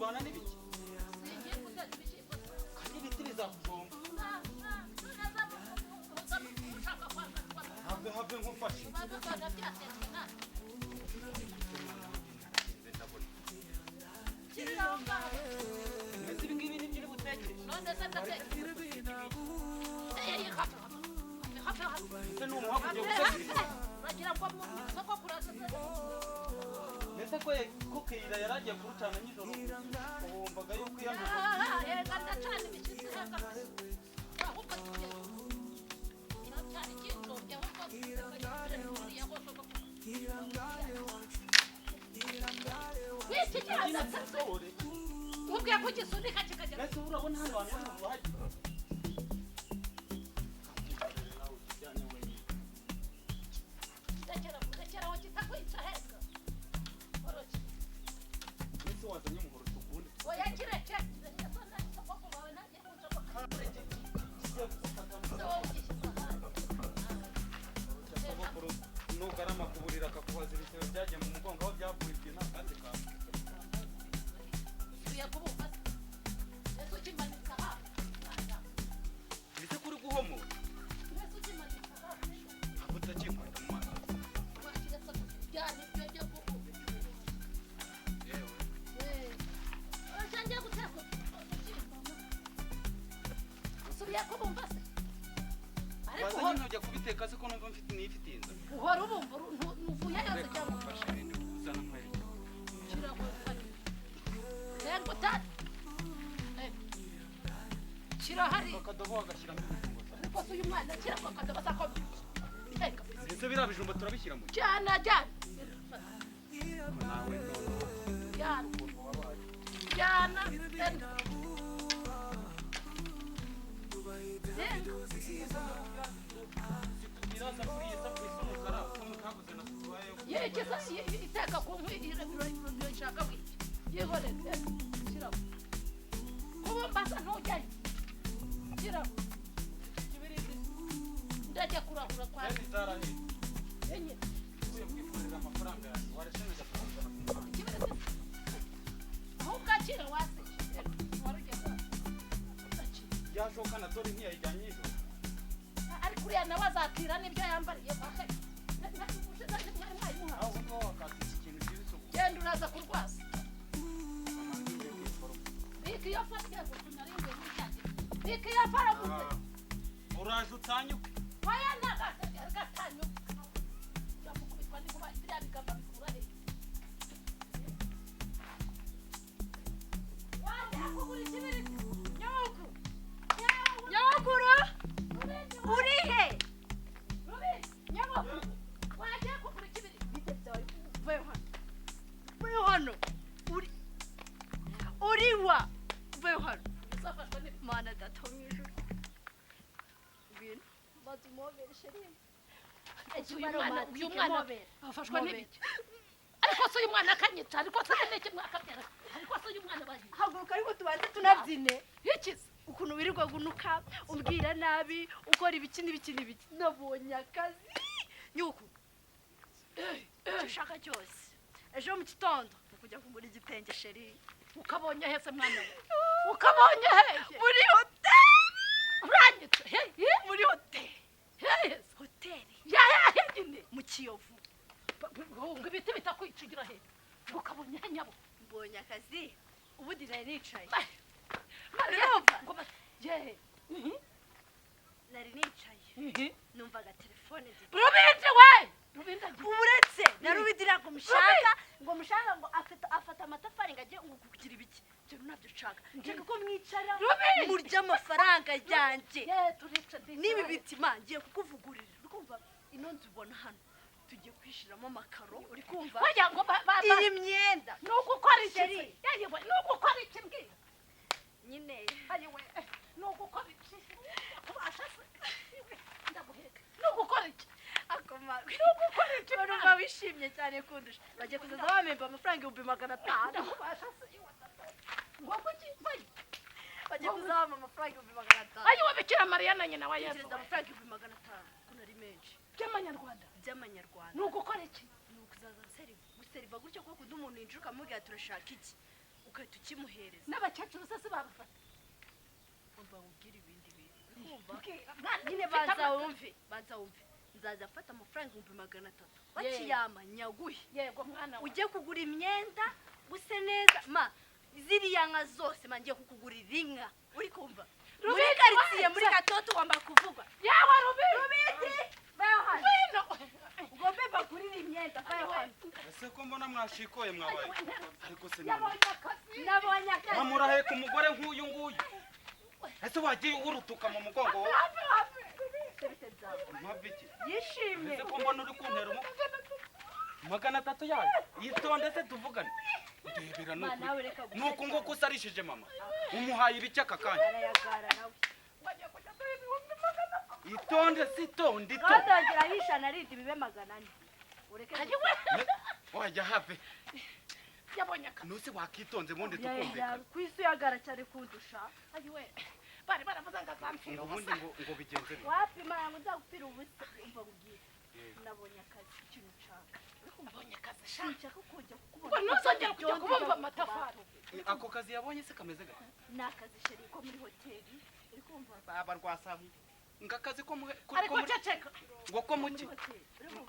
kurwana n'ibiki singiye kuzana ibishyimbo kandi ibiti bizakujomba have nkufashe mbese ibi ngibi ni byo uri butekere none se ndatekere ese ni umuha kugiye gutegura uragira ngo mu isoko kuraza mbese ko keyira yari agiye kurucana nijoro wumvaga yuko iyanduye yega ndacana ibishyitsi heza ahubwo cyane kinjobye ahubwo wiki kirazatse ubwiye ko gisunika kikagera mbese urabona hano hantu hano bahagera rekera aho kitakwica heza oroki mbese wazanye umuhoro tukunde oya kireke soko bawe nanjye kunjobaka nugarama kuburira akakubaza ibitebo byagiye mu mugongo aho byavuye ibyo nta kandi kawe usuye kubumva ese ukimanika hafi mbese kuri guhomora ese ukimanika hafi ntabwo utakinkunda mu maso wakira se byane byo byo kuko yewe usangiye guteka usuye kubumva se ariko wazanye ntujya kubiteka se ko numva mfite nifitiye inzara uhora ubumva nuvuye yose cyangwa ufashe ibindi kuzana nkwereke kirahari akadobo wagashyiramo ibijumba ariko se uyu mwana kirako akadobo azakomeye ndetse biriya bijumba turabishyira mu jyana jyana nawe jyana jyana yekeza iteka ku nkwi irashaka wiki yihore shyiraho kubumbaza ntujyayo shyiraho ndajya kurahura kwa enye ugiye kwikorera amafaranga yawe warasheneza kuzana aho bwakira wase warujya kwa yashoka na dore ntiyayijyanye ijoro ariko uriya nawe azatira n'ibyo yambariye bake aho ngaho wakatse ikintu cy'ibisuku genda uraza kurwaza bika iyo fatiye kunarinze n'icyanjye bika iyo faraguze uraje utanyuke waya nagatanyo yakukubitwa n'ikuba biriya bigamba bikura he wajya kugura ikibiriti nyoguru nyoguru uri he nyoguru wajya kugura ikibiriti bite byawe vuye hano uriwa vuye hano uzafashwa n'imana data wo mu ijuru ngwino maze umobeshe rimwe uyu mwana afashwa n'ibiki ariko se uyu mwana akanyita ariko se n'iki mwakabyara ariko se uyu mwana baje haguruka ariko tubanze tunabyine ikize ukuntu wirirwa gunuka umbwira nabi ukora ibiki n'ibiki n'ibiki nabonye akazi nyuku icyo ushaka cyose ejo mu gitondo ukujya kugura igitenge sheri ukabonye hese mwana we ukabonye hehe muri hoteli uranyitse muri hoteli hoteli yahe nyine mu Kiyovu ngo ibiti bitakwicugira he ukabonye he nyabo mbonye akazi ubundi nari nicaye ngo yehe nari nicaye numvaga telefone rubindi we rubindi uretse na rubindi ntabwo mushaka ngo afata amatafari ngo ajye ngo kugira ibiki byo nabyo ushaka nshaka ko mwicara murya amafaranga yanjye nibi biti ngiye kukuvugurira uri kumva ino nzu ubona hano tugiye kwishiramo amakaro uri kumva wajya ngo iyi myenda nugukora iki yewe nugukora iki mbwira nyine ayiwe nugukora iki kubasha se ndaguheka nugukora iki akoma nugukora iki urumva wishimye cyane kundusha bagiye kuzaza bamemba amafaranga 500 kubasha se ngo kuki bagiye kuzama amafaranga 500 ayiwe bikira Mariya na nyina wa Yesu amafaranga 500 kuna ari menshi by'amanyarwanda nugukora iki nukuzaza guseriva gutyo ko kudumuntu injuka mubwira turashaka iki ukahita ukimuhereza n'abakecuru se babafata umva ubwira ibindi bintu nyine banza wumve nzaza mfata amafaranga 300 bakiyama nyaguhe yego mwana ujye kugura imyenda use neza ma ziriya nka zose mangiye kukugurira inka uri kumva muri quartier muri Gatoto wamba kuvugwa yawa Rubiti bayo hano ugombe bagurira imyenda bayo hano ese ko mbona mwashikoye mwabaye ariko se nabonye akazi amuraheka umugore nk'uyu nguyu ese wagiye urutuka mu mugongo wowe mabiki yishimye ese ko mbona uri kuntera 300 yayo yitonde se tuvugane ndebera nuko ngo kusarishije mama umuhaye ibiki aka kanya arayagara nawe itonde sitonde to kadagera yishana ridi bibe 400 ureke wajya have yabonye akazi nuse wakitonze mundi tukumveka kwisi yagara cyane kundusha ayiwe bari baravuze ngo azamfira ubundi ngo bigenze wapima ngo nzagupfira ubusa umva kugiye nabonye akazi ikintu nshaka mbonye akazi nshaka kujya kukubona ngo ntuzongera kujya kubumva amatafari ako kazi yabonye se kameze gake ni akazi sheri ko muri hoteli uri kumva baba rwasahu ngakazi ko ariko ceceka ngo ko muki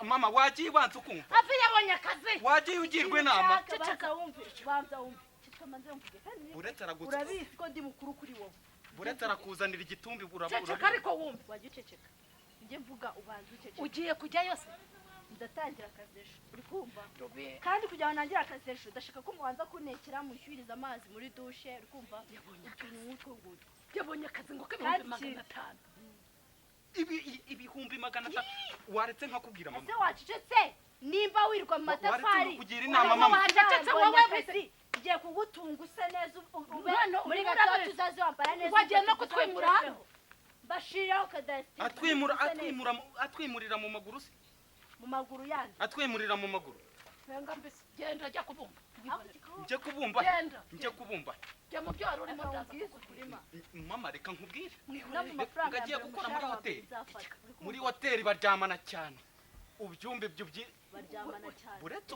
mama wagiye banza ukumva afi yabonye akazi wagiye ugirwe nama ceceka wumve banza wumve kitamaze wumve uretse aragutse urabizi ko ndi mukuru kuri wowe uretse arakuzanira igitumbi ceceka ariko wumve wagiye ceceka njye mvuga ubanza uceceka ugiye kujya yose ndatangira akazi ejo uri kumva kandi kugira ngo nangire akazi ejo ndashaka ko mubanza kunekera mushyuriza amazi muri dushe uri kumva utuntu nk'utwo ngutwo yabonye akazi ngo k'ibihumbi 500 ibihumbi 500 waretse nkakubwira mama ese wacecetse nimba wirwa mu matafari kugira inama mama wacecetse wowe ngiye kugutunga use neza muri Gatoto uzaze wambara neza wagiye no kutwimura hano bashiraho kadasti atwimurira mu maguru se mu maguru yandi atwimurira mu maguru wenga mbese genda jya kubumba nje kubumba nje kubumba jya mu byo aruri mama reka nkubwire ngagiye gukora muri hoteli baryamana cyane ubyumbe byo baryamana cyane buretse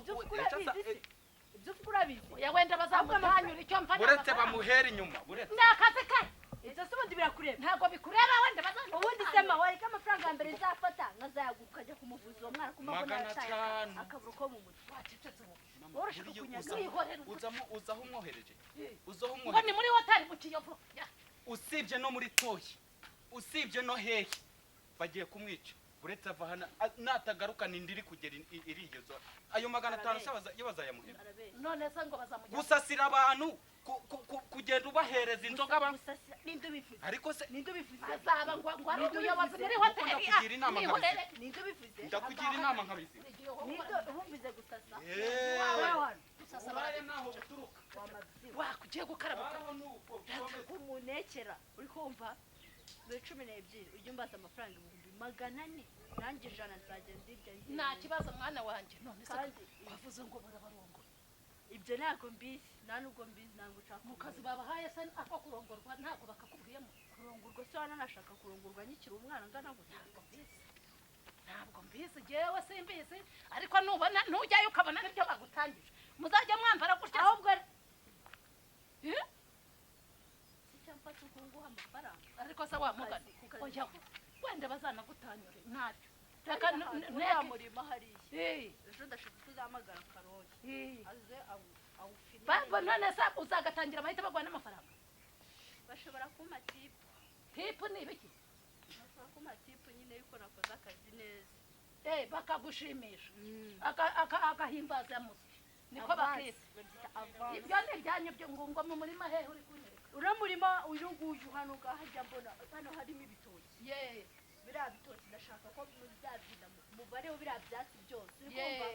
ibyo urabizi ya wenda bazamutanyura icyo mfana buretse bamuhera inyuma buretse nakaze kai ibyo se ubundi birakureba ntago bikureba wenda bazana ubundi sema wari ko amafaranga ya mbere nzafata nkazayaguka ajya kumuvuza uwo mwana kumabona yataye akaburo ko mu mutwe wacecetse urashaka kunyaga uzaho umwohereje ngo ni muri hoteli mu Kiyovu usibye no muri toyi usibye no hehe bagiye kumwica buretse ava hana natagaruka nindiri kugera irigezo ayo 500 yabazayamuhera none se ngo bazamujya gusasira abantu kugenda ubahereza inzoga nindo bifuze ariko se nindo bifuze azaba ngo ari umuyobozi muri hoteli ndakugira inama nkabizi nindo bifuze ndakugira inama nkabizi nindo ubuvuze gusasa gusasa bare naho buturuka wakugiye gukaraba kumunekera uri kumva 12 ujye mbaza amafaranga 400 nanjye 100 nzajya ndirya nta kibazo mwana wanjye none se wavuze ngo barabarongo ibyo ntabwo mbizi nubwo mbizi ntabwo ushaka mu kazi babahaye se ako kurongorwa ntabwo bakakubwiyemo kurongorwa se wana nashaka kurongorwa nyikira umwana ngana gute ntabwo mbizi jewe simbizi ariko nubona nujyayo ukabona nibyo bagutangije muzajya mwambara gutya ahubwo mfata ukunguha amafaranga ariko se wamugana oya wenda bazanagutanyure ntacyo reka nuriya murima hariya ejo ndashaka tuzamagara Karongi aze awufine baba none se uzagatangira bahita bagwa n'amafaranga bashobora kuma tipu ni ibiki bashobora kuma tipu nyine yuko nakoze akazi neza bakagushimisha agahimbaza musi niko bakise ibyo ni ibyanyu byo ngo mu murima hehe uri kunyereka ura murima uyu nguyu hano ngahajya mbona hano harimo ibitoki biriya bitoki ndashaka ko muzabyina mubare biriya byatsi byose urikumva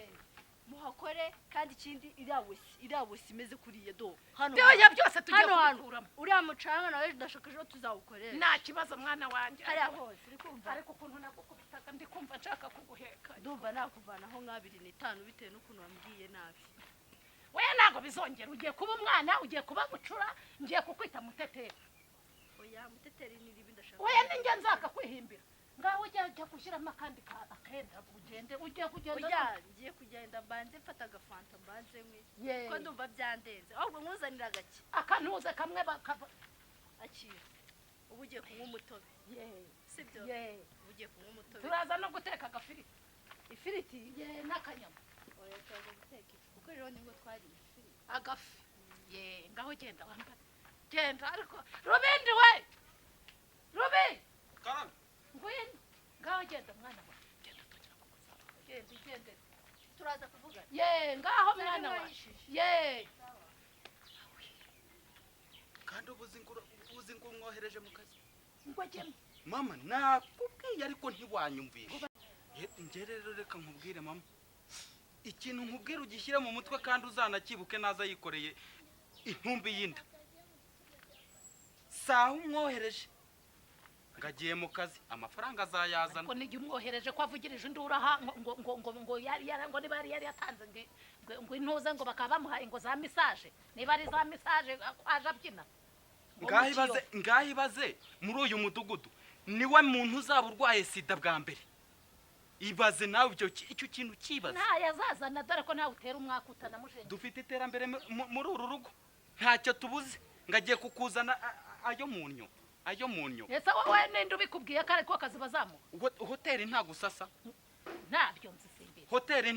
muhakore kandi ikindi iriya wese imeze kuriye do hano byoya byose tugiye kubikuramo uriya mucanga nawe ndashaka ejo tuzawukorera nta kibazo mwana wanjye hariya hose urikumva ariko ukuntu nagukubitaga ndi kumva nshaka kuguheka ndumva nakuvanaho 2.5 bitewe n'ukuntu wambwiye nabi weya ntabwo bizongera ugiye kuba umwana ugiye kuba bucura ngiye kukwita muteteri oya muteteri ni ribi ndashaka weya ninjye nzaka kwihimbira ngaho ujya gushyiramo akandi akenda ugende ujye kugenda ngiye kugenda mbanze mfata agafanta mbanze nkwe ko ndumva byandenze ahubwo nkuzanira agaki akanuze kamwe bakava akira ubu ugiye kunywa umutobe sibyo ubu ugiye kunywa umutobe turaza no guteka agafiriti ifiriti n'akanyama oya turaza guteka ifi kuko rero nibwo twari ifiriti agafi ngaho genda wambare genda ariko Rubindi we Rubi karame ngwino ngaho genda mwana wa genda tugira kugusaba genda turaza kuvugana ngaho mwana wa kandi ubuzi ngo mwohereje mu kazi ngo gema mama nakubwiye ariko ntiwanyumvisha nge rero reka nkubwire mama ikintu nkubwira ugishyire mu mutwe kandi uzanakibuke naza yikoreye intumbi y'inda saha umwohereje ngagiye mu kazi amafaranga azayazana ariko nijye umwohereje ko avugirije induru aha ngo niba yari yatanze ngo intuze ngo bakaba bamuhaye ngo za misaje niba ari za misaje aje abyina ngaho ibaze muri uyu mudugudu niwe muntu uzaba urwaye sida bwa mbere ibaze nawe icyo kintu kibaze ntayazazana dore ko nawe utera umwaka utanamujenga dufite iterambere muri uru rugo ntacyo tubuze ngagiye kukuzana ayo munyo ese wowe ninde ubikubwiye ko ariko akazi bazamuha hoteli nta gusasa ntabyo nzi simbizi hoteli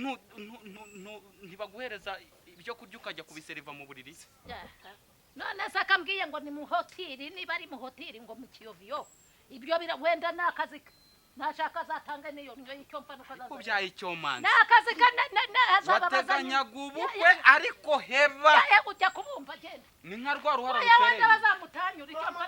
ntibaguhereza ibyo kurya ukajya kubiseriva mu buriri none se akambwiye ngo ni mu hoteli niba ari mu hoteli ngo mu kiyoviyo ibyo wenda ni akazi ntashaka azatanga n'iyo y'icyo mfa nuko azazana kubyaye icyomanzi ni akazi wateganyaga ubukwe ariko heba ujya kubumva genda ni nka rwa ruhara rutereye bazamutanyura icyo mfa